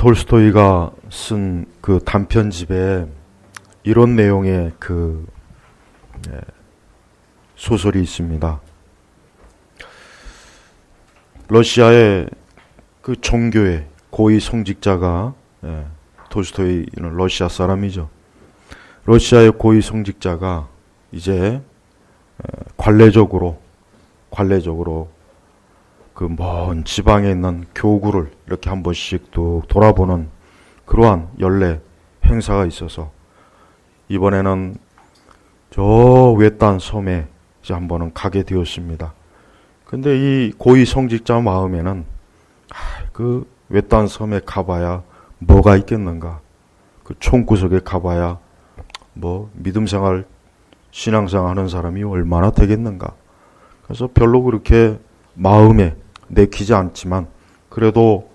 톨스토이가 쓴 그 단편집에 이런 내용의 소설이 있습니다. 러시아의 그 종교의 고위 성직자가, 톨스토이는 러시아 사람이죠. 러시아의 고위 성직자가 이제 관례적으로 그 먼 지방에 있는 교구를 이렇게 한 번씩 또 돌아보는 그러한 연례 행사가 있어서 이번에는 저 외딴 섬에 이제 한 번은 가게 되었습니다. 근데 이 고위 성직자 마음에는 그 외딴 섬에 가봐야 뭐가 있겠는가? 그 총구석에 가봐야 뭐 믿음생활, 신앙생활 하는 사람이 얼마나 되겠는가? 그래서 별로 그렇게 마음에 내키지 않지만 그래도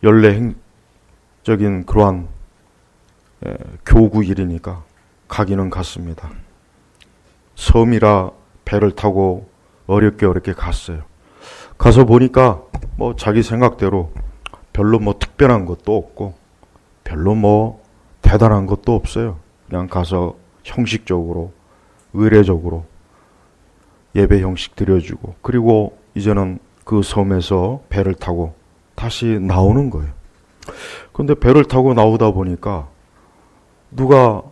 연례적인 그러한 교구 일이니까 가기는 갔습니다. 섬이라 배를 타고 어렵게 갔어요. 가서 보니까 뭐 자기 생각대로 별로 뭐 특별한 것도 없고 별로 뭐 대단한 것도 없어요. 그냥 가서 형식적으로 의례적으로 예배 형식 드려주고 그리고 이제는 그 섬에서 배를 타고 다시 나오는 거예요. 근데 배를 타고 나오다 보니까 누가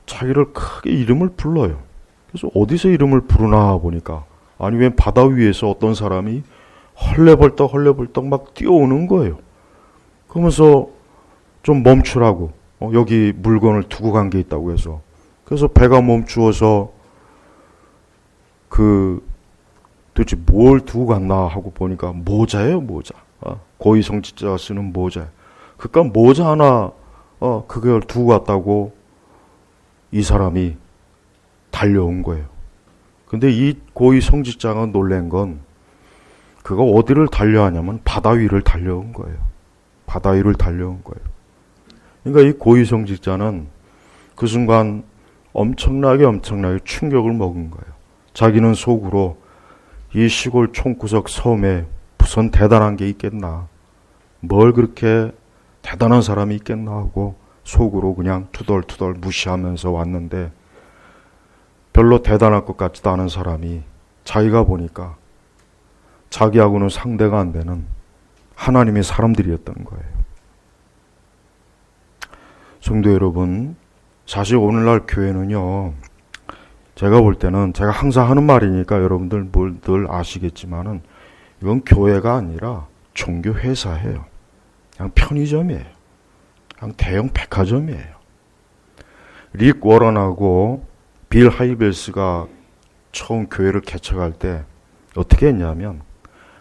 자기를 크게 이름을 불러요. 그래서 어디서 이름을 부르나 보니까 아니 왜 바다 위에서 어떤 사람이 헐레벌떡 막 뛰어오는 거예요. 그러면서 좀 멈추라고 여기 물건을 두고 간 게 있다고 해서 그래서 배가 멈추어서 도대체 뭘 두고 갔나 하고 보니까 모자예요, 모자. 고위 성직자가 쓰는 모자. 그러니까 모자 하나 그걸 두고 갔다고 이 사람이 달려온 거예요. 근데 이 고위 성직자가 놀란 건 그가 어디를 달려하냐면 바다 위를 달려온 거예요. 바다 위를 달려온 거예요. 그러니까 이 고위 성직자는 그 순간 엄청나게 충격을 먹은 거예요. 자기는 속으로 이 시골 총구석 섬에 무슨 대단한 게 있겠나, 뭘 그렇게 대단한 사람이 있겠나 하고 속으로 그냥 투덜투덜 무시하면서 왔는데 별로 대단할 것 같지도 않은 사람이 자기가 보니까 자기하고는 상대가 안 되는 하나님의 사람들이었던 거예요. 성도 여러분, 사실 오늘날 교회는요, 제가 볼 때는 제가 항상 하는 말이니까 여러분들 늘 아시겠지만은 이건 교회가 아니라 종교 회사예요. 그냥 편의점이에요. 그냥 대형 백화점이에요. 릭 워런하고 빌 하이벨스가 처음 교회를 개척할 때 어떻게 했냐면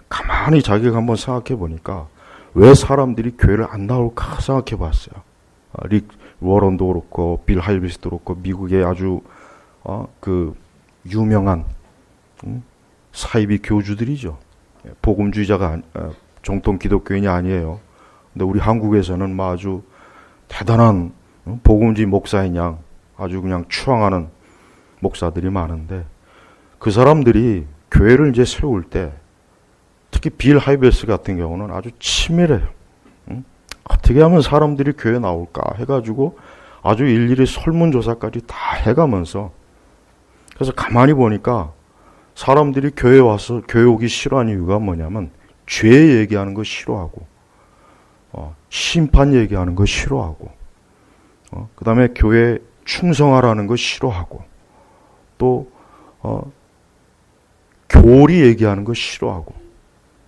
가만히 자기가 한번 생각해 보니까 왜 사람들이 교회를 안 나올까 생각해 봤어요. 릭 워런도 그렇고 빌 하이벨스도 그렇고 미국의 아주 그 유명한 사이비 교주들이죠. 복음주의자가 정통 기독교인이 아니에요. 근데 우리 한국에서는 아주 대단한 복음주의 목사인 양 아주 그냥 추앙하는 목사들이 많은데 그 사람들이 교회를 이제 세울 때 특히 빌 하이벨스 같은 경우는 아주 치밀해요. 어떻게 하면 사람들이 교회 나올까 해가지고 아주 일일이 설문조사까지 다 해가면서 그래서 가만히 보니까 사람들이 교회 와서 교회 오기 싫어하는 이유가 뭐냐면 죄 얘기하는 거 싫어하고 심판 얘기하는 거 싫어하고 그 다음에 교회 충성하라는 거 싫어하고 또 교리 얘기하는 거 싫어하고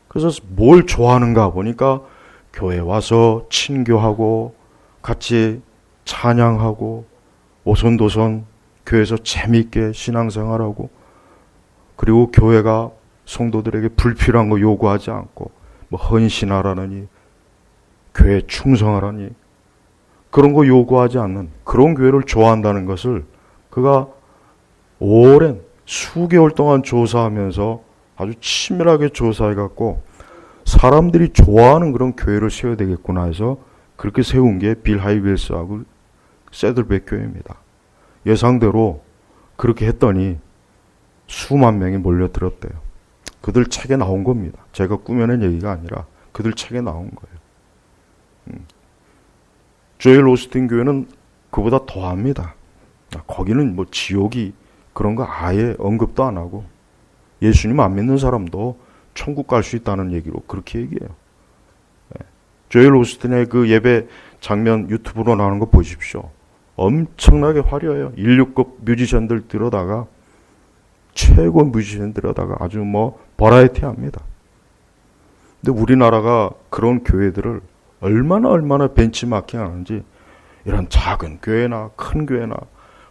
그래서 뭘 좋아하는가 보니까 교회 와서 친교하고 같이 찬양하고 오손도손 교회에서 재미있게 신앙생활하고 그리고 교회가 성도들에게 불필요한 거 요구하지 않고 뭐 헌신하라느니 교회에 충성하라니 그런 거 요구하지 않는 그런 교회를 좋아한다는 것을 그가 오랜 수개월 동안 조사하면서 아주 치밀하게 조사해갖고 사람들이 좋아하는 그런 교회를 세워야 되겠구나 해서 그렇게 세운 게 빌 하이벨스하고 세들백 교회입니다. 예상대로 그렇게 했더니 수만 명이 몰려들었대요. 그들 책에 나온 겁니다. 제가 꾸며낸 얘기가 아니라 그들 책에 나온 거예요. 조엘 오스틴 교회는 그보다 더합니다. 거기는 뭐 지옥이 그런 거 아예 언급도 안 하고 예수님 안 믿는 사람도 천국 갈 수 있다는 얘기로 그렇게 얘기해요. 조엘 오스틴의 그 예배 장면 유튜브로 나오는 거 보십시오. 엄청나게 화려해요. 16급 뮤지션들 들어다가 최고 뮤지션 들어다가 아주 뭐 버라이티합니다. 근데 우리나라가 그런 교회들을 얼마나 벤치마킹 하는지 이런 작은 교회나 큰 교회나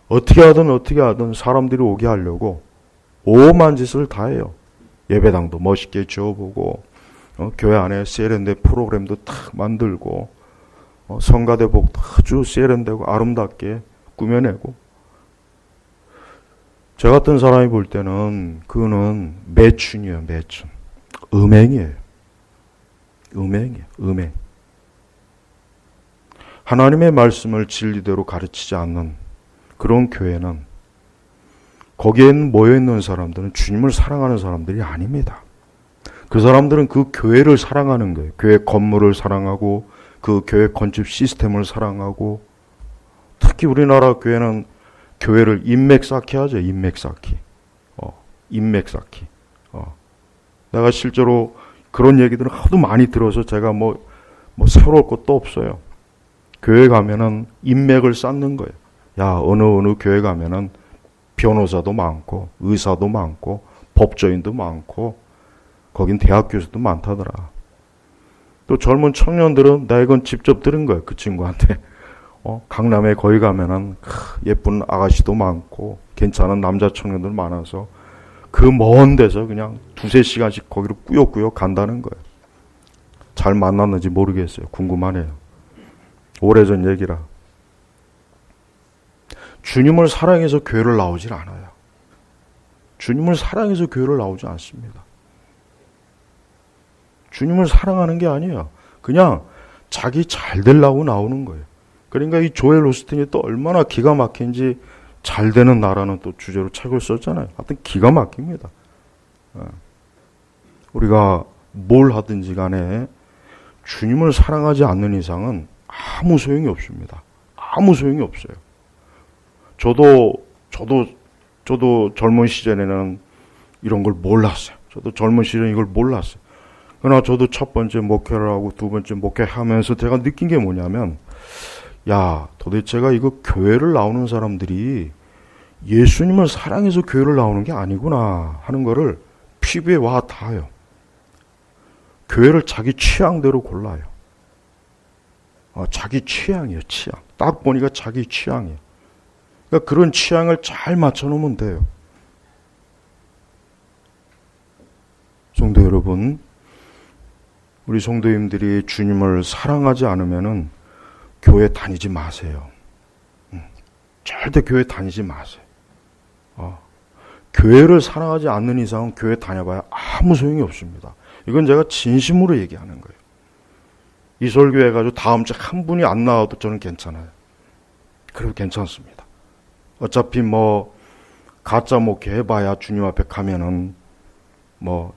어떻게 하든 사람들이 오게 하려고 오만 짓을 다 해요. 예배당도 멋있게 지어보고 교회 안에 세련된 프로그램도 탁 만들고 성가대복도 아주 세련되고 아름답게 꾸며내고 저 같은 사람이 볼 때는 그거는 매춘이에요. 매춘. 음행이에요. 음행. 하나님의 말씀을 진리대로 가르치지 않는 그런 교회는 거기에 모여있는 사람들은 주님을 사랑하는 사람들이 아닙니다. 그 사람들은 그 교회를 사랑하는 거예요. 교회 건물을 사랑하고 그 교회 건축 시스템을 사랑하고 특히 우리나라 교회는 교회를 인맥 쌓기 하죠. 인맥 쌓기. 내가 실제로 그런 얘기들은 하도 많이 들어서 제가 뭐 새로울 것도 없어요. 교회 가면은 인맥을 쌓는 거예요. 야, 어느 교회 가면은 변호사도 많고, 의사도 많고, 법조인도 많고, 거긴 대학 교수도 많다더라. 또 젊은 청년들은 나 이건 직접 들은 거예요. 그 친구한테. 강남에 거기 가면은 예쁜 아가씨도 많고, 괜찮은 남자 청년들 많아서 그 먼 데서 그냥 2-3시간씩 거기로 꾸역꾸역 간다는 거예요. 잘 만났는지 모르겠어요. 궁금하네요. 오래전 얘기라. 주님을 사랑해서 교회를 나오질 않아요. 주님을 사랑해서 교회를 나오지 않습니다. 주님을 사랑하는 게 아니에요. 그냥 자기 잘 되려고 나오는 거예요. 그러니까 이 조엘 오스틴이 또 얼마나 기가 막힌지 잘 되는 나라는 또 주제로 책을 썼잖아요. 하여튼 기가 막힙니다. 우리가 뭘 하든지 간에 주님을 사랑하지 않는 이상은 아무 소용이 없습니다. 아무 소용이 없어요. 저도 젊은 시절에는 이런 걸 몰랐어요. 저도 젊은 시절에 이걸 몰랐어요. 그러나 저도 첫 번째 목회를 하고 두 번째 목회하면서 제가 느낀 게 뭐냐면 야, 도대체가 이거 교회를 나오는 사람들이 예수님을 사랑해서 교회를 나오는 게 아니구나 하는 거를 피부에 와 닿아요. 교회를 자기 취향대로 골라요. 자기 취향이에요, 취향. 딱 보니까 자기 취향이에요. 그러니까 그런 취향을 잘 맞춰놓으면 돼요. 성도 여러분, 우리 성도님들이 주님을 사랑하지 않으면은 교회 다니지 마세요. 절대 교회 다니지 마세요. 교회를 사랑하지 않는 이상은 교회 다녀봐야 아무 소용이 없습니다. 이건 제가 진심으로 얘기하는 거예요. 이설교회 가지고 다음 주에 한 분이 안 나와도 저는 괜찮아요. 그래도 괜찮습니다. 어차피 가짜 목회 해봐야 주님 앞에 가면은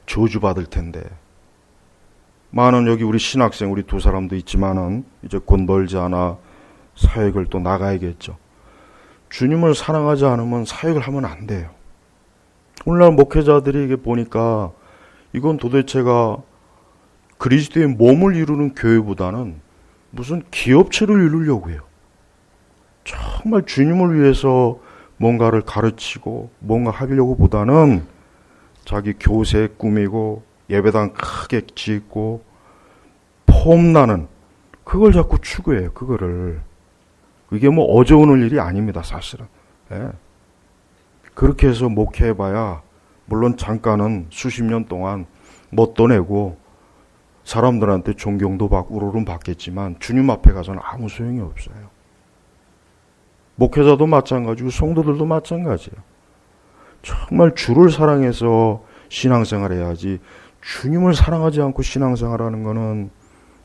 저주받을 텐데. 많은 여기 우리 신학생 우리 두 사람도 있지만은 이제 곧 멀지 않아 사역을 또 나가야겠죠. 주님을 사랑하지 않으면 사역을 하면 안 돼요. 오늘날 목회자들이 이게 보니까 이건 도대체가 그리스도의 몸을 이루는 교회보다는 무슨 기업체를 이루려고 해요. 정말 주님을 위해서 뭔가를 가르치고 뭔가 하려고 보다는 자기 교세 꾸미고 예배당 크게 짓고 폼나는 그걸 자꾸 추구해요. 그거를. 이게 어제 오늘 일이 아닙니다. 사실은. 예. 그렇게 해서 목회해봐야 물론 잠깐은 수십 년 동안 멋도 내고 사람들한테 존경도 받고 우러름 받겠지만 주님 앞에 가서는 아무 소용이 없어요. 목회자도 마찬가지고 성도들도 마찬가지예요. 정말 주를 사랑해서 신앙생활 해야지 주님을 사랑하지 않고 신앙생활하는 거는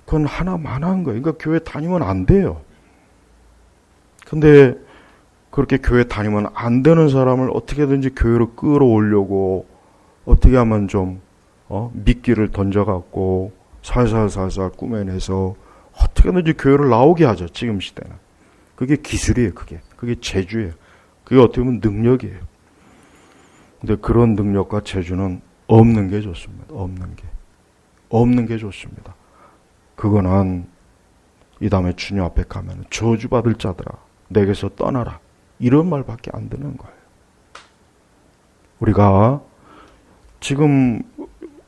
그건 하나만한 거예요. 그러니까 교회 다니면 안 돼요. 근데 그렇게 교회 다니면 안 되는 사람을 어떻게든지 교회로 끌어오려고 어떻게 하면 좀 미끼를 던져갖고 살살살살 꾸며내서 어떻게든지 교회를 나오게 하죠. 지금 시대는. 그게 기술이에요. 그게 재주예요. 그게 어떻게 보면 능력이에요. 근데 그런 능력과 재주는 없는 게 좋습니다. 없는 게 좋습니다. 그거는 이 다음에 주님 앞에 가면 저주받을 자들아 내게서 떠나라 이런 말밖에 안 되는 거예요. 우리가 지금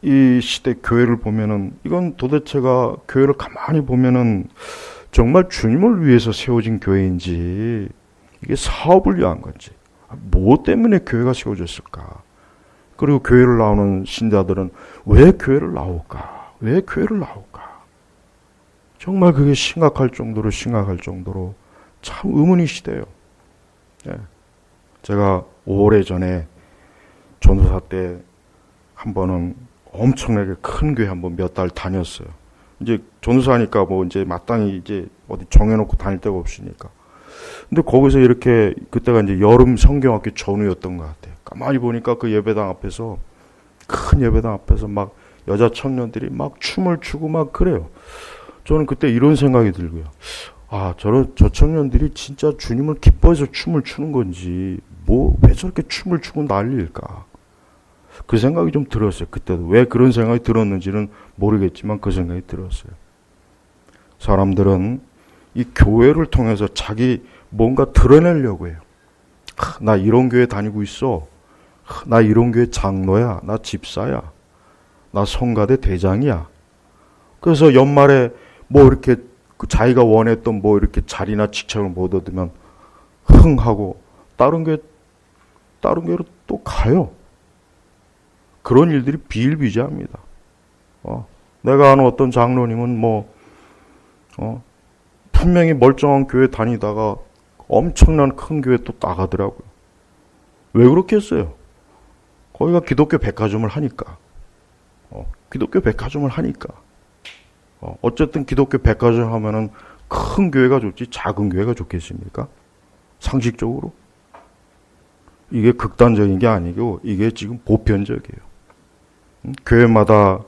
이 시대 교회를 보면은 이건 도대체가 교회를 가만히 보면은 정말 주님을 위해서 세워진 교회인지 이게 사업을 위한 건지 뭐 때문에 교회가 세워졌을까? 그리고 교회를 나오는 신자들은 왜 교회를 나올까? 왜 교회를 나올까? 정말 그게 심각할 정도로 참 의문이 시대요. 예. 제가 오래전에 전도사 때 한 번은 엄청나게 큰 교회 한번 몇 달 다녔어요. 이제 전도사니까 뭐 이제 마땅히 이제 어디 정해놓고 다닐 데가 없으니까. 근데 거기서 이렇게 그때가 이제 여름 성경학교 전후였던 것 같아요. 가만히 보니까 그 예배당 앞에서 큰 예배당 앞에서 막 여자 청년들이 막 춤을 추고 막 그래요. 저는 그때 이런 생각이 들고요. 아, 저 청년들이 진짜 주님을 기뻐해서 춤을 추는 건지, 왜 저렇게 춤을 추고 난리일까? 그 생각이 좀 들었어요. 그때도. 왜 그런 생각이 들었는지는 모르겠지만 그 생각이 들었어요. 사람들은 이 교회를 통해서 자기 뭔가 드러내려고 해요. 나 이런 교회 다니고 있어. 나 이런 교회 장로야. 나 집사야. 나 성가대 대장이야. 그래서 연말에 뭐 이렇게 자기가 원했던 뭐 이렇게 자리나 직책을 못 얻으면 흥하고 다른 교회로 또 가요. 그런 일들이 비일비재합니다. 내가 아는 어떤 장로님은 분명히 멀쩡한 교회 다니다가 엄청난 큰 교회 또 나가더라고요. 왜 그렇게 했어요? 거기가 기독교 백화점을 하니까. 어쨌든 기독교 백화점 하면은 큰 교회가 좋지 작은 교회가 좋겠습니까? 상식적으로. 이게 극단적인 게 아니고 이게 지금 보편적이에요. 교회마다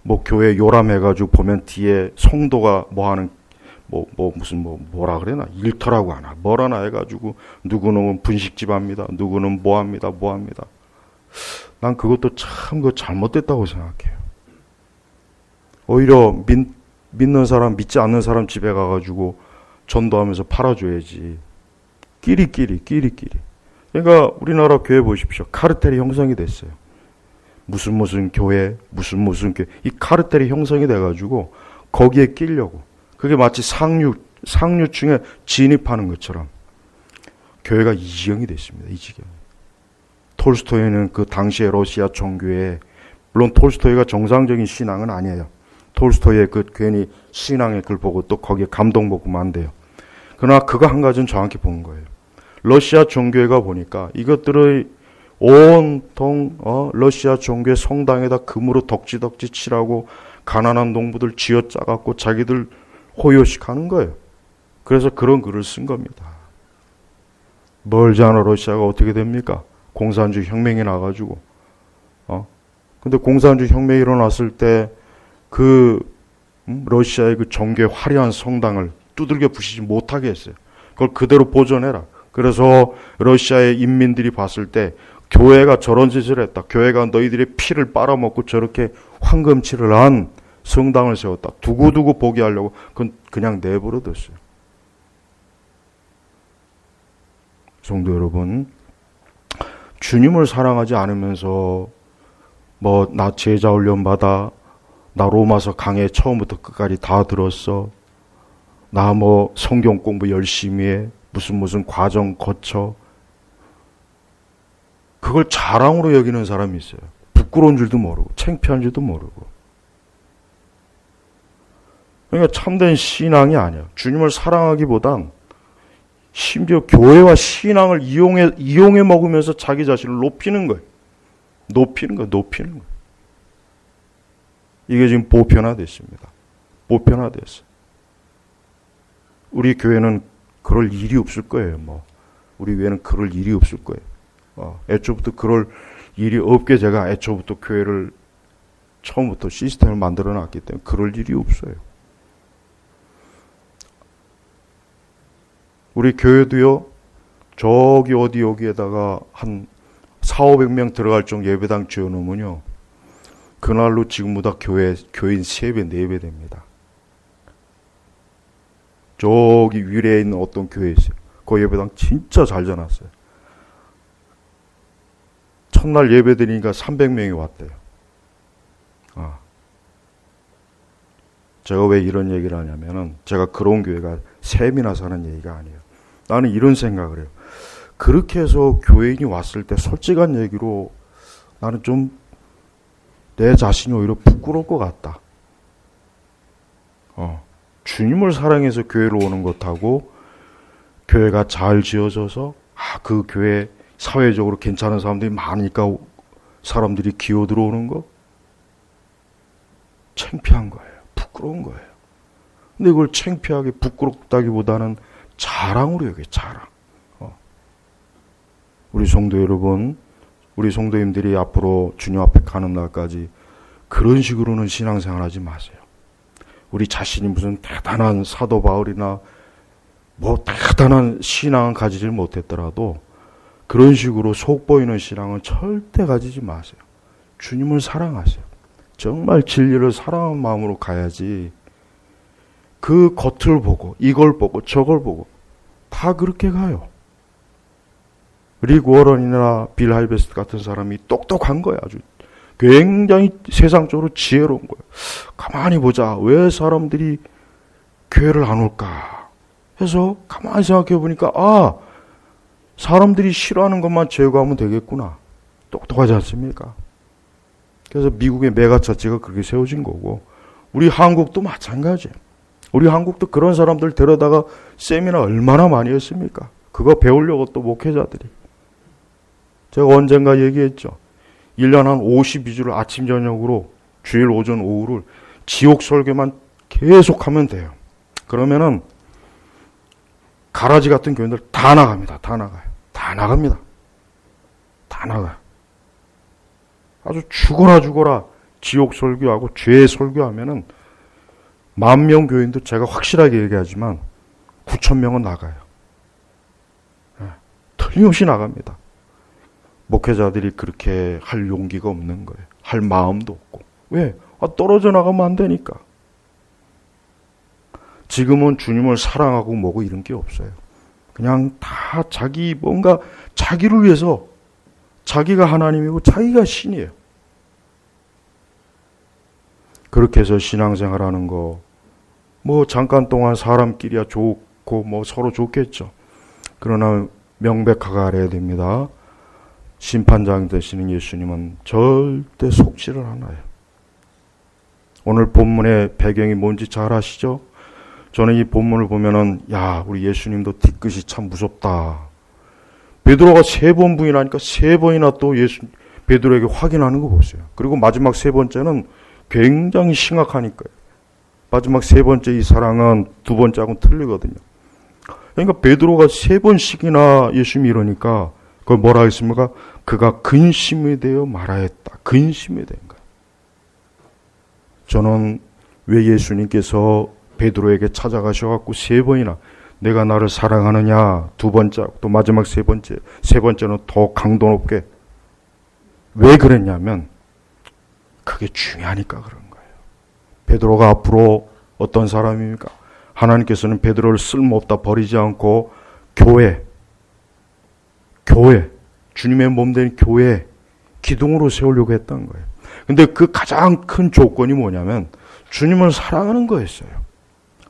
뭐 교회 요람해가지고 보면 뒤에 성도가 뭐라 그래나 일터라고 하나 뭐라나 해가지고 누구는 분식집 합니다. 누구는 뭐 합니다. 난 그것도 참 잘못됐다고 생각해요. 오히려 믿는 사람 믿지 않는 사람 집에 가가지고 전도하면서 팔아줘야지. 끼리끼리. 그러니까 우리나라 교회 보십시오. 카르텔이 형성이 됐어요. 무슨 교회, 무슨 교회. 이 카르텔이 형성이 돼가지고 거기에 끼려고. 그게 마치 상류층에 진입하는 것처럼 교회가 이 지경이 됐습니다. 이 지경. 톨스토이는 그 당시의 러시아 종교에 물론 톨스토이가 정상적인 신앙은 아니에요. 톨스토이의 그 괜히 신앙의 글 보고 또 거기에 감동받으면 안 돼요. 그러나 그거 한 가지는 정확히 본 거예요. 러시아 종교회가 보니까 이것들의 온통 러시아 종교의 성당에다 금으로 덕지덕지 칠하고 가난한 농부들 쥐어짜갖고 자기들 호요식 하는 거예요. 그래서 그런 글을 쓴 겁니다. 멀지 않아 러시아가 어떻게 됩니까? 공산주의 혁명이 나가지고 근데 공산주의 혁명이 일어났을 때 러시아의 그 종교의 화려한 성당을 두들겨 부시지 못하게 했어요. 그걸 그대로 보존해라. 그래서 러시아의 인민들이 봤을 때 교회가 저런 짓을 했다. 교회가 너희들의 피를 빨아먹고 저렇게 황금칠을 한 성당을 세웠다. 두고두고 보게 하려고 그냥 내버려뒀어요. 성도 여러분, 주님을 사랑하지 않으면서 나 제자 훈련 받아, 나 로마서 강해 처음부터 끝까지 다 들었어, 나 성경 공부 열심히 해, 무슨 과정 거쳐, 그걸 자랑으로 여기는 사람이 있어요. 부끄러운 줄도 모르고 창피한 줄도 모르고. 그러니까 참된 신앙이 아니야. 주님을 사랑하기보단 심지어 교회와 신앙을 이용해 먹으면서 자기 자신을 높이는 거예요. 높이는 거예요. 이게 지금 보편화됐습니다. 보편화됐어요. 우리 교회는 그럴 일이 없을 거예요. 우리 교회는 그럴 일이 없을 거예요. 애초부터 그럴 일이 없게 제가 애초부터 교회를 처음부터 시스템을 만들어 놨기 때문에 그럴 일이 없어요. 우리 교회도요, 저기 어디 여기에다가 한 4,500명 들어갈 정도 예배당 지어놓으면요, 그날로 지금보다 교인 3배, 4배 됩니다. 저기 위례에 있는 어떤 교회에 있어요. 그 예배당 진짜 잘 져놨어요. 첫날 예배 드리니까 300명이 왔대요. 제가 왜 이런 얘기를 하냐면은, 제가 그런 교회가 셈이나 사는 얘기가 아니에요. 나는 이런 생각을 해요. 그렇게 해서 교회인이 왔을 때 솔직한 얘기로 나는 좀 내 자신이 오히려 부끄러울 것 같다. 주님을 사랑해서 교회로 오는 것하고 교회가 잘 지어져서 그 교회 사회적으로 괜찮은 사람들이 많으니까 사람들이 기어 들어오는 거 창피한 거예요. 부끄러운 거예요. 근데 그걸 창피하게 부끄럽다기보다는 자랑으로 여겨요. 자랑. 우리 성도 여러분, 우리 성도님들이 앞으로 주님 앞에 가는 날까지 그런 식으로는 신앙생활 하지 마세요. 우리 자신이 무슨 대단한 사도 바울이나 뭐 대단한 신앙은 가지질 못했더라도 그런 식으로 속 보이는 신앙은 절대 가지지 마세요. 주님을 사랑하세요. 정말 진리를 사랑하는 마음으로 가야지 그 겉을 보고 이걸 보고 저걸 보고 다 그렇게 가요. 릭 워런이나 빌 하이베스트 같은 사람이 똑똑한 거야. 아주 굉장히 세상적으로 지혜로운 거예요. 가만히 보자. 왜 사람들이 교회를 안 올까 해서 가만히 생각해 보니까 사람들이 싫어하는 것만 제거하면 되겠구나. 똑똑하지 않습니까? 그래서 미국의 메가처치가 그렇게 세워진 거고, 우리 한국도 마찬가지예요. 우리 한국도 그런 사람들 데려다가 세미나 얼마나 많이 했습니까? 그거 배우려고 또 목회자들이. 제가 언젠가 얘기했죠. 1년 한 52주를 아침 저녁으로 주일 오전 오후를 지옥 설교만 계속하면 돼요. 그러면은 가라지 같은 교인들 다 나갑니다. 다 나가요. 다 나갑니다. 다 나가요. 아주 죽어라 지옥 설교하고 죄 설교하면은 10,000명 교인도 제가 확실하게 얘기하지만 9,000명은 나가요. 틀림없이 나갑니다. 목회자들이 그렇게 할 용기가 없는 거예요. 할 마음도 없고. 왜? 떨어져 나가면 안 되니까. 지금은 주님을 사랑하고 뭐고 이런 게 없어요. 그냥 다 뭔가 자기를 위해서 자기가 하나님이고 자기가 신이에요. 그렇게 해서 신앙생활하는 거, 뭐 잠깐 동안 사람끼리야 좋고 뭐 서로 좋겠죠. 그러나 명백하게 알아야 됩니다. 심판장 되시는 예수님은 절대 속지를 않아요. 오늘 본문의 배경이 뭔지 잘 아시죠? 저는 이 본문을 보면은 우리 예수님도 뒤끝이 참 무섭다. 베드로가 3번 부인하니까 3번이나 또 베드로에게 확인하는 거 보세요. 그리고 마지막 3번째는 굉장히 심각하니까요. 마지막 3번째 이 사랑은 2번째하고는 틀리거든요. 그러니까 베드로가 3번씩이나 예수님이 이러니까 그걸 뭐라 했습니까? 그가 근심이 되어 말하였다. 근심이 된 거예요. 저는 왜 예수님께서 베드로에게 찾아가셔갖고 3번이나 내가 나를 사랑하느냐, 2번째, 또 마지막 3번째는 더 강도 높게 왜 그랬냐면 그게 중요하니까 그런 거예요. 베드로가 앞으로 어떤 사람입니까? 하나님께서는 베드로를 쓸모없다 버리지 않고 교회, 주님의 몸된 교회 기둥으로 세우려고 했던 거예요. 근데 그 가장 큰 조건이 뭐냐면 주님을 사랑하는 거였어요.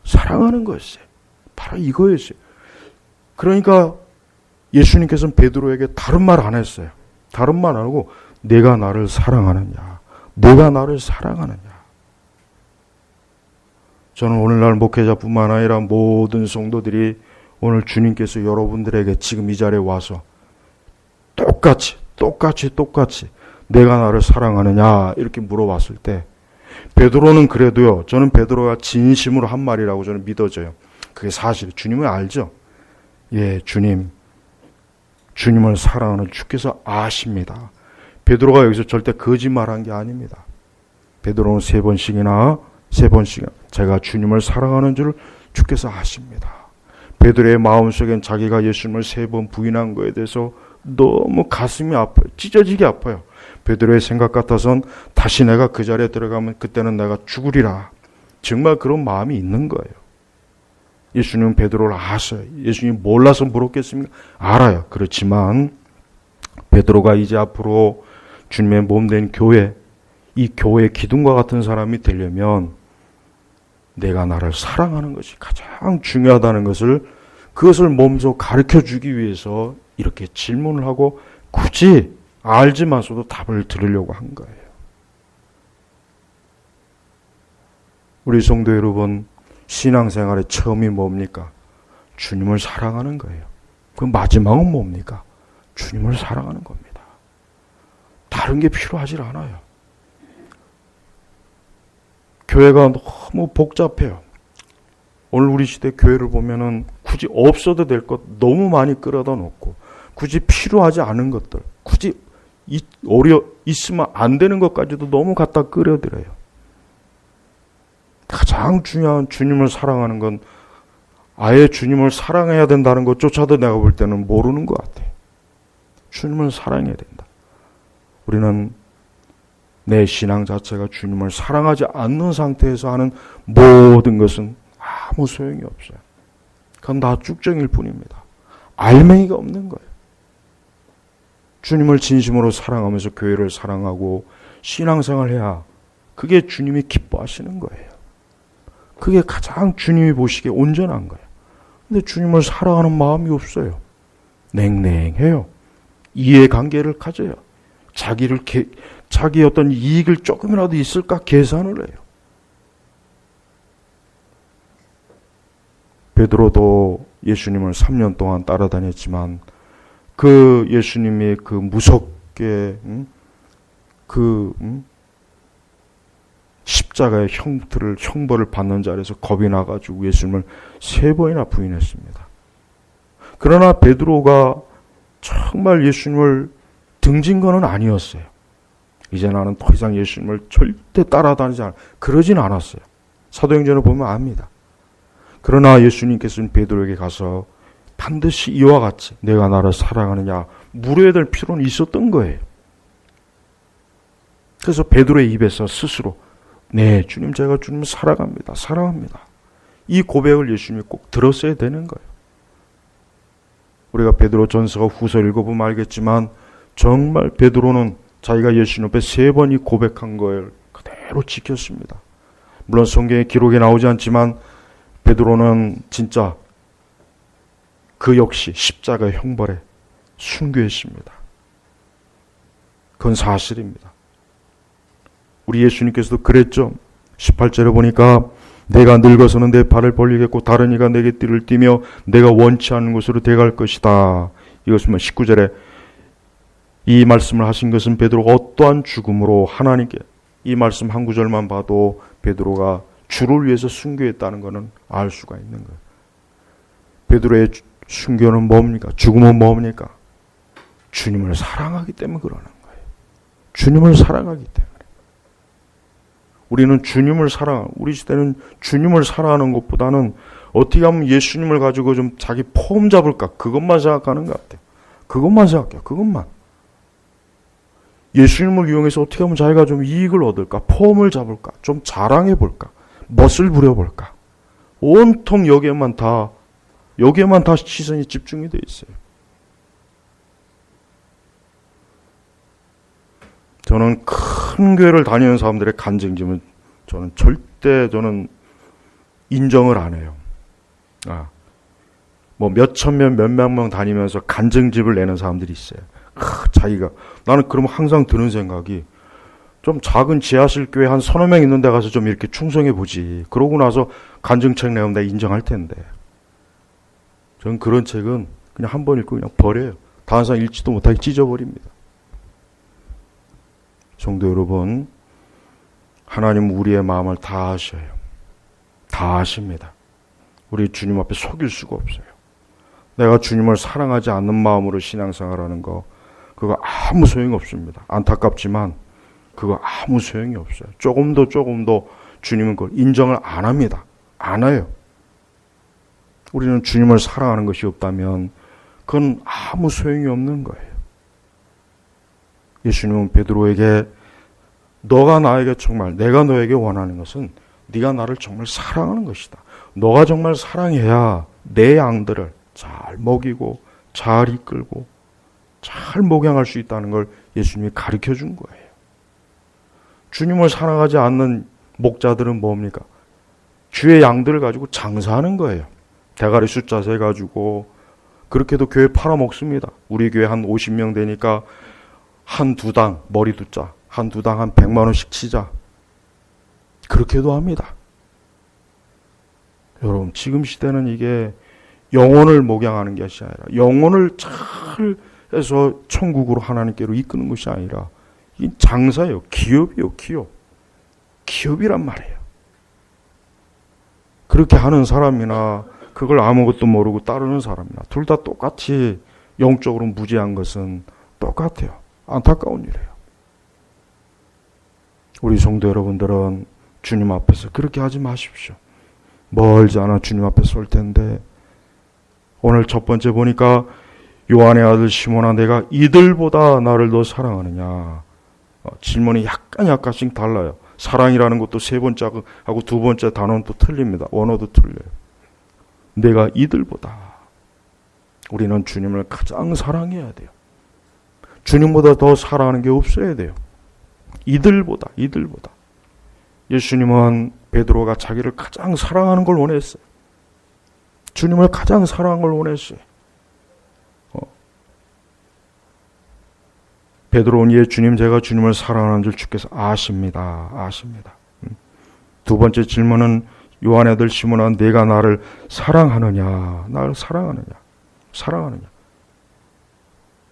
사랑하는 거였어요. 바로 이거였어요. 그러니까 예수님께서는 베드로에게 다른 말 안 했어요. 다른 말 안 하고 내가 나를 사랑하느냐, 내가 나를 사랑하느냐. 저는 오늘날 목회자뿐만 아니라 모든 성도들이 오늘 주님께서 여러분들에게 지금 이 자리에 와서 똑같이 내가 나를 사랑하느냐 이렇게 물어봤을 때 베드로는 그래도요, 저는 베드로가 진심으로 한 말이라고 저는 믿어져요. 그게 사실이에요. 주님을 알죠? 예, 주님을 사랑하는 주께서 아십니다. 베드로가 여기서 절대 거짓말한 게 아닙니다. 베드로는 3번씩이나 제가 주님을 사랑하는 줄 주께서 아십니다. 베드로의 마음속엔 자기가 예수님을 3번 부인한 거에 대해서 너무 가슴이 아파요. 찢어지게 아파요. 베드로의 생각 같아선 다시 내가 그 자리에 들어가면 그때는 내가 죽으리라. 정말 그런 마음이 있는 거예요. 예수님은 베드로를 아셔요. 예수님 몰라서 물었겠습니까? 알아요. 그렇지만 베드로가 이제 앞으로 주님의 몸된 교회, 이 교회의 기둥과 같은 사람이 되려면 내가 나를 사랑하는 것이 가장 중요하다는 것을, 그것을 몸소 가르쳐주기 위해서 이렇게 질문을 하고 굳이 알지만서도 답을 들으려고 한 거예요. 우리 성도 여러분, 신앙생활의 처음이 뭡니까? 주님을 사랑하는 거예요. 그 마지막은 뭡니까? 주님을 사랑하는 겁니다. 다른 게 필요하지 않아요. 교회가 너무 복잡해요. 오늘 우리 시대 교회를 보면은 굳이 없어도 될 것 너무 많이 끌어다 놓고, 굳이 필요하지 않은 것들, 굳이 있으면 안 되는 것까지도 너무 갖다 끌어들여요. 가장 중요한 주님을 사랑하는 건 아예 주님을 사랑해야 된다는 것조차도 내가 볼 때는 모르는 것 같아요. 주님을 사랑해야 된다. 우리는 내 신앙 자체가 주님을 사랑하지 않는 상태에서 하는 모든 것은 아무 소용이 없어요. 그건 다 쭉정일 뿐입니다. 알맹이가 없는 거예요. 주님을 진심으로 사랑하면서 교회를 사랑하고 신앙생활해야 그게 주님이 기뻐하시는 거예요. 그게 가장 주님이 보시기에 온전한 거예요. 근데 주님을 사랑하는 마음이 없어요. 냉랭해요. 이해관계를 가져요. 자기 어떤 이익을 조금이라도 있을까 계산을 해요. 베드로도 예수님을 3년 동안 따라다녔지만 그 예수님이 그 무섭게 십자가의 형벌을 받는 자리에서 겁이 나가지고 예수님을 3번이나 부인했습니다. 그러나 베드로가 정말 예수님을 등진 건 아니었어요. 이제 나는 더 이상 예수님을 절대 따라다니지 않아. 그러진 않았어요. 사도행전을 보면 압니다. 그러나 예수님께서는 베드로에게 가서 반드시 이와 같이 내가 나를 사랑하느냐 물어야 될 필요는 있었던 거예요. 그래서 베드로의 입에서 스스로 네, 주님, 제가 주님을 사랑합니다. 사랑합니다. 이 고백을 예수님이 꼭 들었어야 되는 거예요. 우리가 베드로 전서 후서 읽어보면 알겠지만 정말 베드로는 자기가 예수님 앞에 3번이 고백한 걸 그대로 지켰습니다. 물론 성경에 기록에 나오지 않지만 베드로는 진짜 그 역시 십자가의 형벌에 순교했습니다. 그건 사실입니다. 우리 예수님께서도 그랬죠. 18절에 보니까 내가 늙어서는 내 발을 벌리겠고 다른 이가 내게 띠를 띠며 내가 원치 않는 곳으로 데려갈 것이다. 이것은 19절에 이 말씀을 하신 것은 베드로가 어떠한 죽음으로 하나님께, 이 말씀 한 구절만 봐도 베드로가 주를 위해서 순교했다는 것은 알 수가 있는 거예요. 베드로의 순교는 뭡니까? 죽음은 뭡니까? 주님을 사랑하기 때문에 그러는 거예요. 주님을 사랑하기 때문에. 우리는 주님을 우리 시대는 주님을 사랑하는 것보다는 어떻게 하면 예수님을 가지고 좀 자기 폼 잡을까? 그것만 생각하는 것 같아요. 그것만 생각해요. 그것만. 예수님을 이용해서 어떻게 하면 자기가 좀 이익을 얻을까? 폼을 잡을까? 좀 자랑해 볼까? 멋을 부려 볼까? 온통 여기에만 다 시선이 집중이 돼 있어요. 저는 큰 교회를 다니는 사람들의 간증집은 절대 인정을 안 해요. 뭐 몇천 명, 몇만 명 다니면서 간증집을 내는 사람들이 있어요. 자기가. 나는 그러면 항상 드는 생각이 좀 작은 지하실 교회 한 서너 명 있는 데 가서 좀 이렇게 충성해 보지. 그러고 나서 간증책 내면 내가 인정할 텐데. 저는 그런 책은 그냥 한 번 읽고 그냥 버려요. 다른 사람 읽지도 못하게 찢어버립니다. 성도 여러분, 하나님 우리의 마음을 다 아셔요. 다 아십니다. 우리 주님 앞에 속일 수가 없어요. 내가 주님을 사랑하지 않는 마음으로 신앙생활하는 거, 그거 아무 소용이 없습니다. 안타깝지만 그거 아무 소용이 없어요. 조금도 주님은 그걸 인정을 안 합니다. 안 해요. 우리는 주님을 사랑하는 것이 없다면 그건 아무 소용이 없는 거예요. 예수님은 베드로에게 너가 나에게 정말 내가 너에게 원하는 것은 네가 나를 정말 사랑하는 것이다. 너가 정말 사랑해야 내 양들을 잘 먹이고 잘 이끌고 잘 목양할 수 있다는 걸 예수님이 가르쳐 준 거예요. 주님을 사랑하지 않는 목자들은 뭡니까? 주의 양들을 가지고 장사하는 거예요. 대가리 숫자 세 가지고 그렇게도 교회 팔아먹습니다. 우리 교회 한 50명 되니까 한 두 당 머리 두자 한 두 당 한 100만 원씩 치자. 그렇게도 합니다. 여러분 지금 시대는 이게 영혼을 목양하는 것이 아니라 영혼을 잘 해서 천국으로 하나님께로 이끄는 것이 아니라 이 장사예요. 기업이요. 기업이란 말이에요. 그렇게 하는 사람이나 그걸 아무것도 모르고 따르는 사람이나 둘 다 똑같이 영적으로 무지한 것은 똑같아요. 안타까운 일이에요. 우리 성도 여러분들은 주님 앞에서 그렇게 하지 마십시오. 멀지 않아 주님 앞에 설 텐데 오늘 첫 번째 보니까 요한의 아들 시몬아 내가 이들보다 나를 더 사랑하느냐. 질문이 약간씩 달라요. 사랑이라는 것도 세 번째하고 두 번째 단어는 또 틀립니다. 원어도 틀려요. 내가 이들보다. 우리는 주님을 가장 사랑해야 돼요. 주님보다 더 사랑하는 게 없어야 돼요. 이들보다. 예수님은 베드로가 자기를 가장 사랑하는 걸 원했어요. 주님을 가장 사랑하는 걸 원했어요. 베드로는 예 주님 제가 주님을 사랑하는 줄 주께서 아십니다. 두 번째 질문은 요한의 아들 시몬아 내가 나를 사랑하느냐. 나를 사랑하느냐.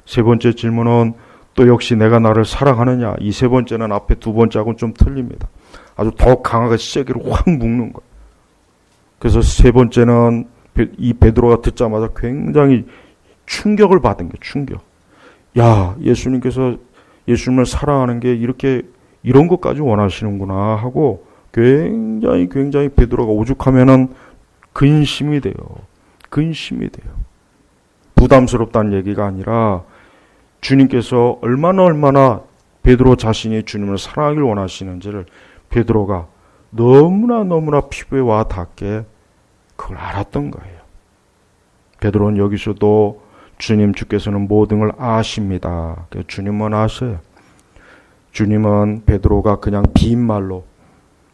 세 번째 질문은 또 역시 내가 나를 사랑하느냐. 이 세 번째는 앞에 두 번째하고는 좀 틀립니다. 아주 더 강하게 쐐기를 확 묶는 거예요. 그래서 세 번째는 이 베드로가 듣자마자 굉장히 충격을 받은 거예요. 충격. 야, 예수님께서 예수님을 사랑하는 게 이런 것까지 원하시는구나 하고 굉장히 베드로가 오죽하면은 근심이 돼요. 부담스럽다는 얘기가 아니라 주님께서 얼마나 베드로 자신이 주님을 사랑하길 원하시는지를 베드로가 너무나 피부에 와 닿게 그걸 알았던 거예요. 베드로는 여기서도 주께서는 모든 걸 아십니다. 주님은 아셔요. 주님은 베드로가 그냥 빈말로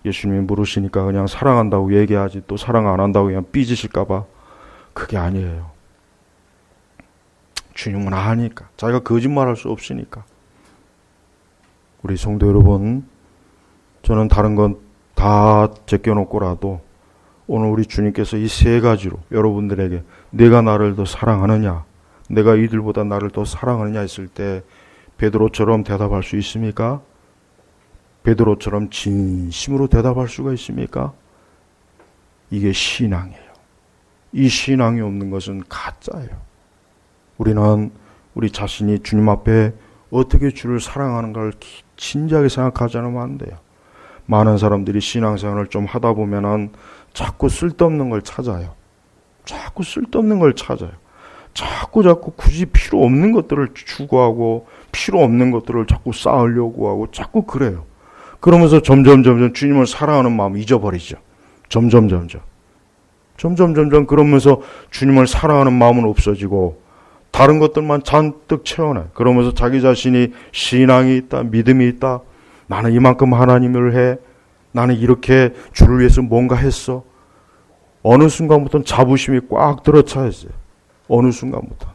예수님이 물으시니까 그냥 사랑한다고 얘기하지 또 사랑 안 한다고 그냥 삐지실까봐 그게 아니에요. 주님은 아니까. 자기가 거짓말할 수 없으니까. 우리 성도 여러분, 저는 다른 건 다 제껴놓고라도 오늘 우리 주님께서 이 세 가지로 여러분들에게 내가 나를 더 사랑하느냐, 내가 이들보다 나를 더 사랑하느냐 했을 때 베드로처럼 대답할 수 있습니까? 베드로처럼 진심으로 대답할 수가 있습니까? 이게 신앙이에요. 이 신앙이 없는 것은 가짜예요. 우리는 우리 자신이 주님 앞에 어떻게 주를 사랑하는 걸 진지하게 생각하지 않으면 안 돼요. 많은 사람들이 신앙생활을 좀 하다 보면은 자꾸 쓸데없는 걸 찾아요. 자꾸 굳이 필요 없는 것들을 추구하고 필요 없는 것들을 자꾸 쌓으려고 하고 자꾸 그래요. 그러면서 점점 주님을 사랑하는 마음을 잊어버리죠. 점점 그러면서 주님을 사랑하는 마음은 없어지고 다른 것들만 잔뜩 채워내. 그러면서 자기 자신이 신앙이 있다, 믿음이 있다. 나는 이만큼 하나님을 해. 나는 이렇게 주를 위해서 뭔가 했어. 어느 순간부터는 자부심이 꽉 들어차 있어요. 어느 순간부터.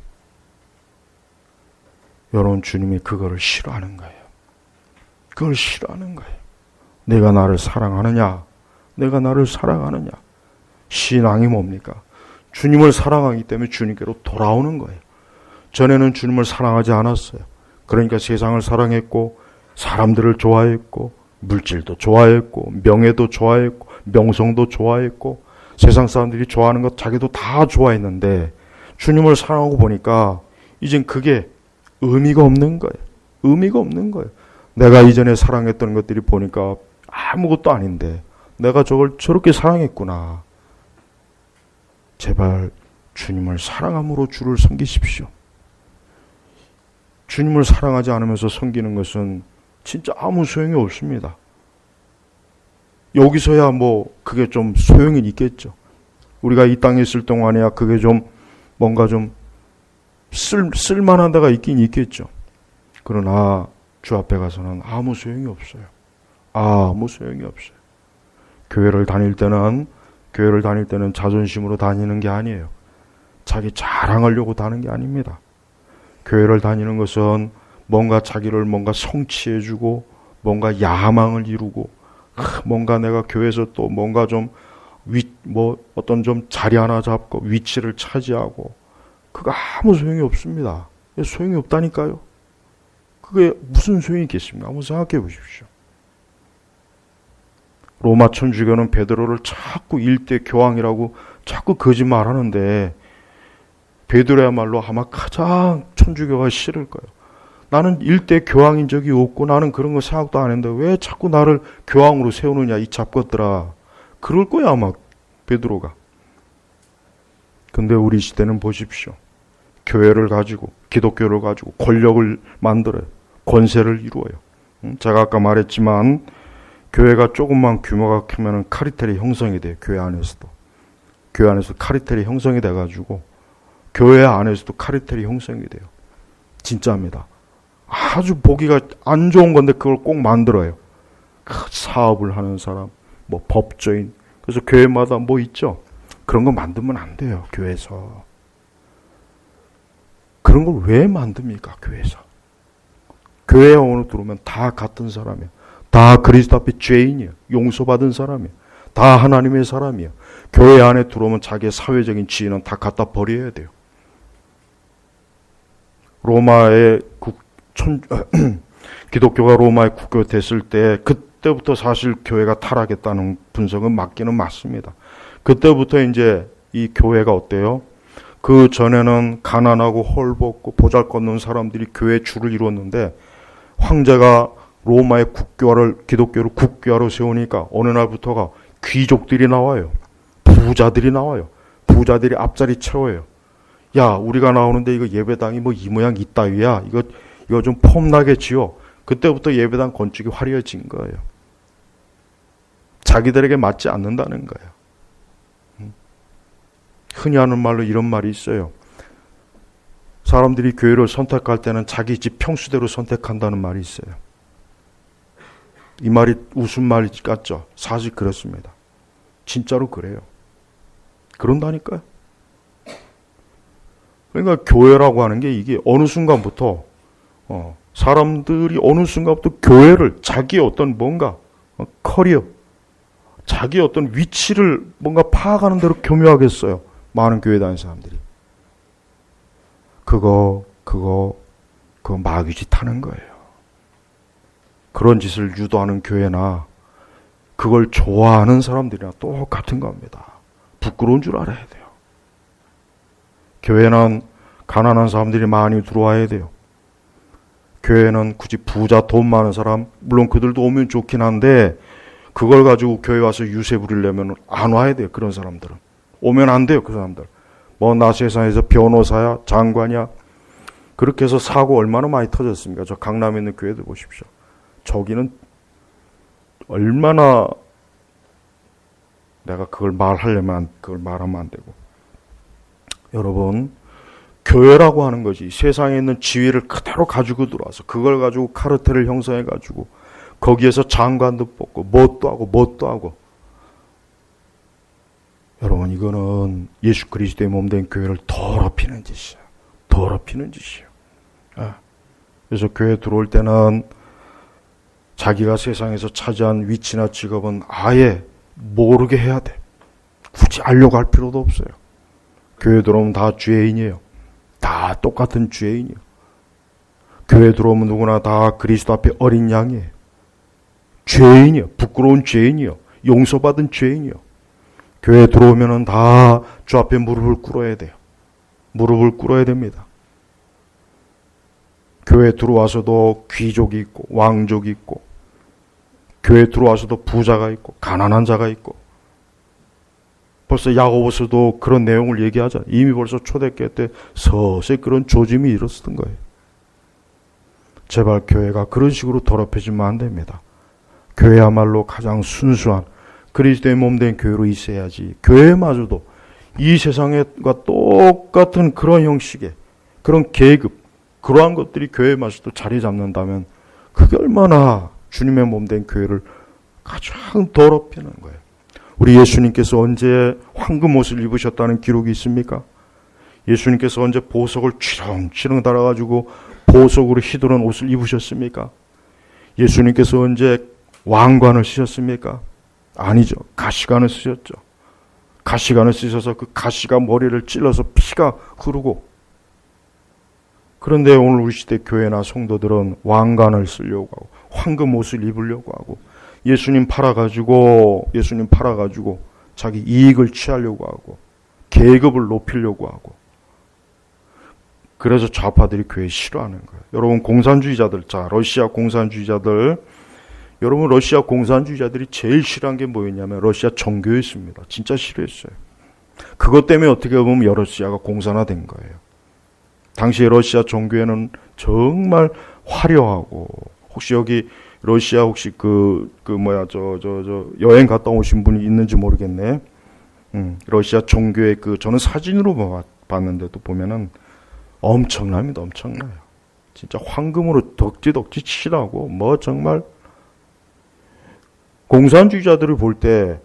여러분 주님이 그거를 싫어하는 거예요. 그걸 싫어하는 거예요. 내가 나를 사랑하느냐. 신앙이 뭡니까? 주님을 사랑하기 때문에 주님께로 돌아오는 거예요. 전에는 주님을 사랑하지 않았어요. 그러니까 세상을 사랑했고 사람들을 좋아했고 물질도 좋아했고 명예도 좋아했고 명성도 좋아했고 세상 사람들이 좋아하는 것 자기도 다 좋아했는데 주님을 사랑하고 보니까 이젠 그게 의미가 없는 거예요. 내가 이전에 사랑했던 것들이 보니까 아무것도 아닌데 내가 저걸 저렇게 사랑했구나. 제발 주님을 사랑함으로 주를 섬기십시오. 주님을 사랑하지 않으면서 섬기는 것은 진짜 아무 소용이 없습니다. 여기서야 뭐 그게 좀 소용이 있겠죠. 우리가 이 땅에 있을 동안에야 그게 좀 뭔가 좀 쓸만한 데가 있긴 있겠죠. 그러나 주 앞에 가서는 아무 소용이 없어요. 아무 소용이 없어요. 교회를 다닐 때는 자존심으로 다니는 게 아니에요. 자기 자랑하려고 다니는 게 아닙니다. 교회를 다니는 것은 뭔가 자기를 뭔가 성취해주고 뭔가 야망을 이루고 뭔가 내가 교회에서 또 뭔가 좀 어떤 좀 자리 하나 잡고 위치를 차지하고 그거 아무 소용이 없습니다. 소용이 없다니까요. 그게 무슨 소용이 있겠습니까? 한번 생각해 보십시오. 로마 천주교는 베드로를 자꾸 일대 교황이라고 자꾸 거짓말하는데 베드로야말로 아마 가장 천주교가 싫을 거예요. 나는 일대 교황인 적이 없고 나는 그런 거 생각도 안 했는데 왜 자꾸 나를 교황으로 세우느냐 이 잡것들아. 그럴 거야 아마 베드로가. 근데 우리 시대는 보십시오. 교회를 가지고 기독교를 가지고 권력을 만들어요. 권세를 이루어요. 제가 아까 말했지만 교회가 조금만 규모가 크면 카르텔이 형성이 돼요. 교회 안에서도. 교회 안에서 카르텔이 형성이 돼가지고 교회 안에서도 카르텔이 형성이 돼요. 진짜입니다. 아주 보기가 안 좋은 건데 그걸 꼭 만들어요. 사업을 하는 사람, 뭐 법조인. 그래서 교회마다 뭐 있죠. 그런 거 만들면 안 돼요. 교회에서. 그런 걸 왜 만듭니까? 교회에서. 교회에 오늘 들어오면 다 같은 사람이에요. 다 그리스도 앞에 죄인이에요. 용서받은 사람이에요. 다 하나님의 사람이에요. 교회 안에 들어오면 자기의 사회적인 지위는 다 갖다 버려야 돼요. 기독교가 로마의 국교가 됐을 때 그때부터 사실 교회가 타락했다는 분석은 맞기는 맞습니다. 그때부터 이제 이 교회가 어때요? 그 전에는 가난하고 헐벗고 보잘것없는 사람들이 교회의 주를 이루었는데 황제가 로마의 기독교를 국교화로 세우니까 어느 날부터가 귀족들이 나와요. 부자들이 나와요. 부자들이 앞자리 채워요. 야, 우리가 나오는데 이거 예배당이 뭐 이 모양 이따위야. 이거 좀 폼나게 지어. 그때부터 예배당 건축이 화려해진 거예요. 자기들에게 맞지 않는다는 거예요. 흔히 하는 말로 이런 말이 있어요. 사람들이 교회를 선택할 때는 자기 집 평수대로 선택한다는 말이 있어요. 이 말이 웃음말 같죠? 사실 그렇습니다. 진짜로 그래요. 그런다니까요. 그러니까 교회라고 하는 게 이게 어느 순간부터 사람들이 어느 순간부터 교회를 자기의 어떤 뭔가 커리어, 자기의 어떤 위치를 뭔가 파악하는 대로 교묘하겠어요. 많은 교회 다니는 사람들이. 그거 마귀짓 하는 거예요. 그런 짓을 유도하는 교회나 그걸 좋아하는 사람들이랑 똑같은 겁니다. 부끄러운 줄 알아야 돼요. 교회는 가난한 사람들이 많이 들어와야 돼요. 교회는 굳이 부자 돈 많은 사람, 물론 그들도 오면 좋긴 한데 그걸 가지고 교회 와서 유세 부리려면 안 와야 돼요. 그런 사람들은. 오면 안 돼요. 그 사람들. 뭐 나 세상에서 변호사야, 장관이야. 그렇게 해서 사고 얼마나 많이 터졌습니까? 저 강남에 있는 교회들 보십시오. 저기는 얼마나 내가 그걸 말하려면 그걸 말하면 안 되고. 여러분, 교회라고 하는 것이 세상에 있는 지위를 그대로 가지고 들어와서 그걸 가지고 카르텔을 형성해 가지고 거기에서 장관도 뽑고 뭣도 하고 여러분, 이거는 예수 그리스도의 몸된 교회를 더럽히는 짓이에요. 더럽히는 짓이에요. 그래서 교회 들어올 때는 자기가 세상에서 차지한 위치나 직업은 아예 모르게 해야 돼. 굳이 알려고 할 필요도 없어요. 교회 들어오면 다 죄인이에요. 다 똑같은 죄인이에요. 교회 들어오면 누구나 다 그리스도 앞에 어린 양이에요. 죄인이요. 부끄러운 죄인이요. 용서받은 죄인이요. 교회 들어오면은 다 주 앞에 무릎을 꿇어야 돼요. 무릎을 꿇어야 됩니다. 교회 들어와서도 귀족이 있고 왕족이 있고 교회 들어와서도 부자가 있고 가난한 자가 있고 벌써 야고보서도 그런 내용을 얘기하잖아요. 이미 벌써 초대교회 때 서서히 그런 조짐이 일어서던 거예요. 제발 교회가 그런 식으로 더럽혀지면 안 됩니다. 교회야말로 가장 순수한 그리스도의 몸된 교회로 있어야지. 교회마저도 이 세상과 똑같은 그런 형식의 그런 계급, 그러한 것들이 교회마저도 자리 잡는다면 그게 얼마나 주님의 몸된 교회를 가장 더럽히는 거예요. 우리 예수님께서 언제 황금 옷을 입으셨다는 기록이 있습니까? 예수님께서 언제 보석을 치렁치렁 달아가지고 보석으로 휘두른 옷을 입으셨습니까? 예수님께서 언제 왕관을 쓰셨습니까? 아니죠. 가시관을 쓰셨죠. 가시관을 쓰셔서 그 가시가 머리를 찔러서 피가 흐르고. 그런데 오늘 우리 시대 교회나 성도들은 왕관을 쓰려고 하고 황금 옷을 입으려고 하고 예수님 팔아가지고 자기 이익을 취하려고 하고 계급을 높이려고 하고. 그래서 좌파들이 교회 싫어하는 거예요. 여러분 공산주의자들, 러시아 공산주의자들, 여러분 러시아 공산주의자들이 제일 싫어한 게 뭐였냐면 러시아 정교였습니다. 진짜 싫어했어요. 그것 때문에 어떻게 보면 러시아가 공산화된 거예요. 당시에 러시아 종교에는 정말 화려하고, 혹시 여기 러시아 혹시 여행 갔다 오신 분이 있는지 모르겠네. 러시아 종교의 저는 사진으로 봤는데도 보면은 엄청납니다. 엄청나요. 진짜 황금으로 덕지덕지 칠하고, 정말 공산주의자들을 볼 때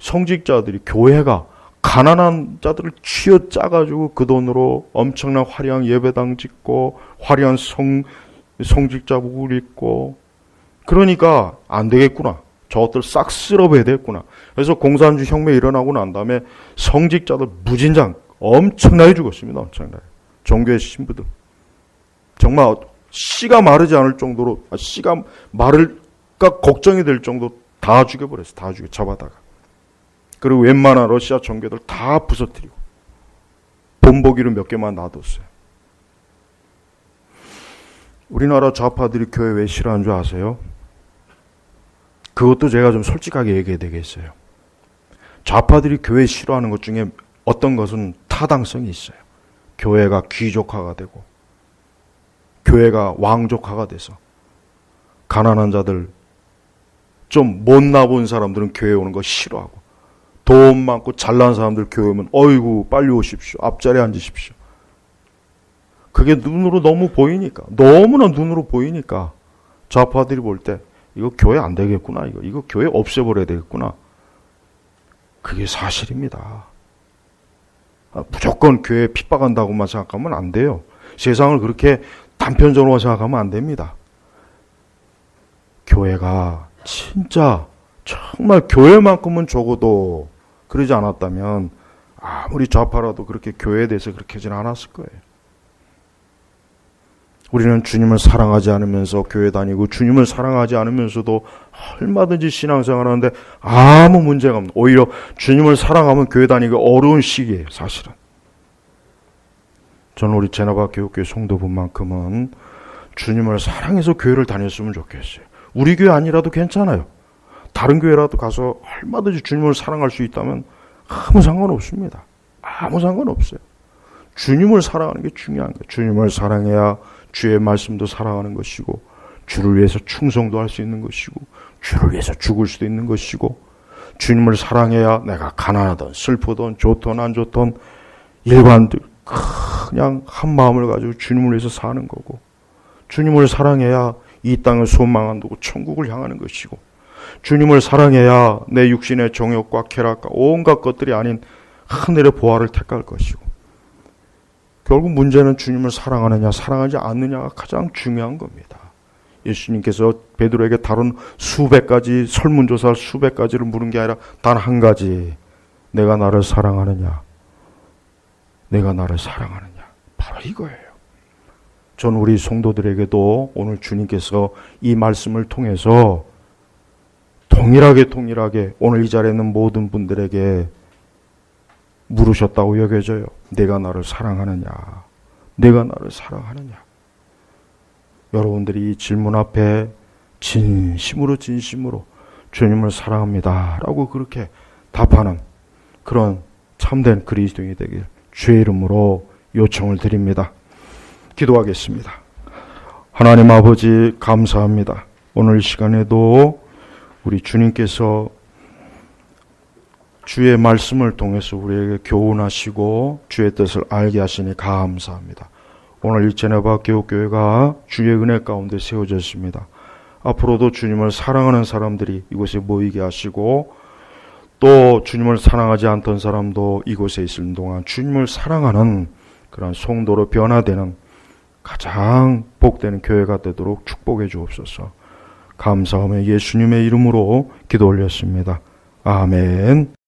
성직자들이, 교회가 가난한 자들을 쥐어짜가지고 그 돈으로 엄청난 화려한 예배당 짓고 화려한 성직자복을 입고, 그러니까 안 되겠구나. 저것들 싹 쓸어버려야 되겠구나. 그래서 공산주의 혁명이 일어나고 난 다음에 성직자들 무진장 엄청나게 죽었습니다. 엄청나게. 종교의 신부들. 정말 씨가 마르지 않을 정도로, 씨가 마를까 걱정이 될 정도 다 죽여버렸어요. 다 잡아다가. 그리고 웬만한 러시아 종교들 다 부서뜨리고 본보기로 몇 개만 놔뒀어요. 우리나라 좌파들이 교회 왜 싫어하는 줄 아세요? 그것도 제가 좀 솔직하게 얘기해야 되겠어요. 좌파들이 교회 싫어하는 것 중에 어떤 것은 타당성이 있어요. 교회가 귀족화가 되고 교회가 왕족화가 돼서 가난한 자들, 좀 못나본 사람들은 교회 오는 거 싫어하고, 돈 많고 잘난 사람들 교회 오면 어이구 빨리 오십시오. 앞자리에 앉으십시오. 그게 눈으로 너무 보이니까, 너무나 눈으로 보이니까 좌파들이 볼 때 이거 교회 안 되겠구나. 이거 교회 없애버려야 되겠구나. 그게 사실입니다. 무조건 교회에 핍박한다고만 생각하면 안 돼요. 세상을 그렇게 단편적으로 생각하면 안 됩니다. 교회가 진짜 정말 교회만큼은 적어도 그러지 않았다면 아무리 좌파라도 그렇게 교회에 대해서 그렇게 하지는 않았을 거예요. 우리는 주님을 사랑하지 않으면서 교회 다니고 주님을 사랑하지 않으면서도 얼마든지 신앙생활 하는데 아무 문제가 없는, 오히려 주님을 사랑하면 교회 다니기 어려운 시기예요. 사실은. 저는 우리 제나바 교육교회 성도분만큼은 주님을 사랑해서 교회를 다녔으면 좋겠어요. 우리 교회 아니라도 괜찮아요. 다른 교회라도 가서 얼마든지 주님을 사랑할 수 있다면 아무 상관없습니다. 아무 상관없어요. 주님을 사랑하는 게 중요한 거예요. 주님을 사랑해야 주의 말씀도 사랑하는 것이고, 주를 위해서 충성도 할 수 있는 것이고, 주를 위해서 죽을 수도 있는 것이고, 주님을 사랑해야 내가 가난하든 슬프든 좋든 안 좋든 일반들 그냥 한 마음을 가지고 주님을 위해서 사는 거고, 주님을 사랑해야 이 땅을 소망 안 두고 천국을 향하는 것이고, 주님을 사랑해야 내 육신의 정욕과 쾌락과 온갖 것들이 아닌 하늘의 보화를 택할 것이고, 결국 문제는 주님을 사랑하느냐 사랑하지 않느냐가 가장 중요한 겁니다. 예수님께서 베드로에게 다른 수백 가지 설문조사할 수백 가지를 물은 게 아니라 단 한 가지, 내가 나를 사랑하느냐, 내가 나를 사랑하느냐, 바로 이거예요. 전 우리 성도들에게도 오늘 주님께서 이 말씀을 통해서 동일하게 오늘 이 자리에 있는 모든 분들에게 물으셨다고 여겨져요. 내가 나를 사랑하느냐, 내가 나를 사랑하느냐. 여러분들이 이 질문 앞에 진심으로 주님을 사랑합니다 라고 그렇게 답하는 그런 참된 그리스도인이 되길 주의 이름으로 요청을 드립니다. 기도하겠습니다. 하나님 아버지 감사합니다. 오늘 시간에도 우리 주님께서 주의 말씀을 통해서 우리에게 교훈하시고 주의 뜻을 알게 하시니 감사합니다. 오늘 이 제네바 교회가 주의 은혜 가운데 세워졌습니다. 앞으로도 주님을 사랑하는 사람들이 이곳에 모이게 하시고 또 주님을 사랑하지 않던 사람도 이곳에 있는 동안 주님을 사랑하는 그런 성도로 변화되는 가장 복되는 교회가 되도록 축복해 주옵소서. 감사하며 예수님의 이름으로 기도 올렸습니다. 아멘.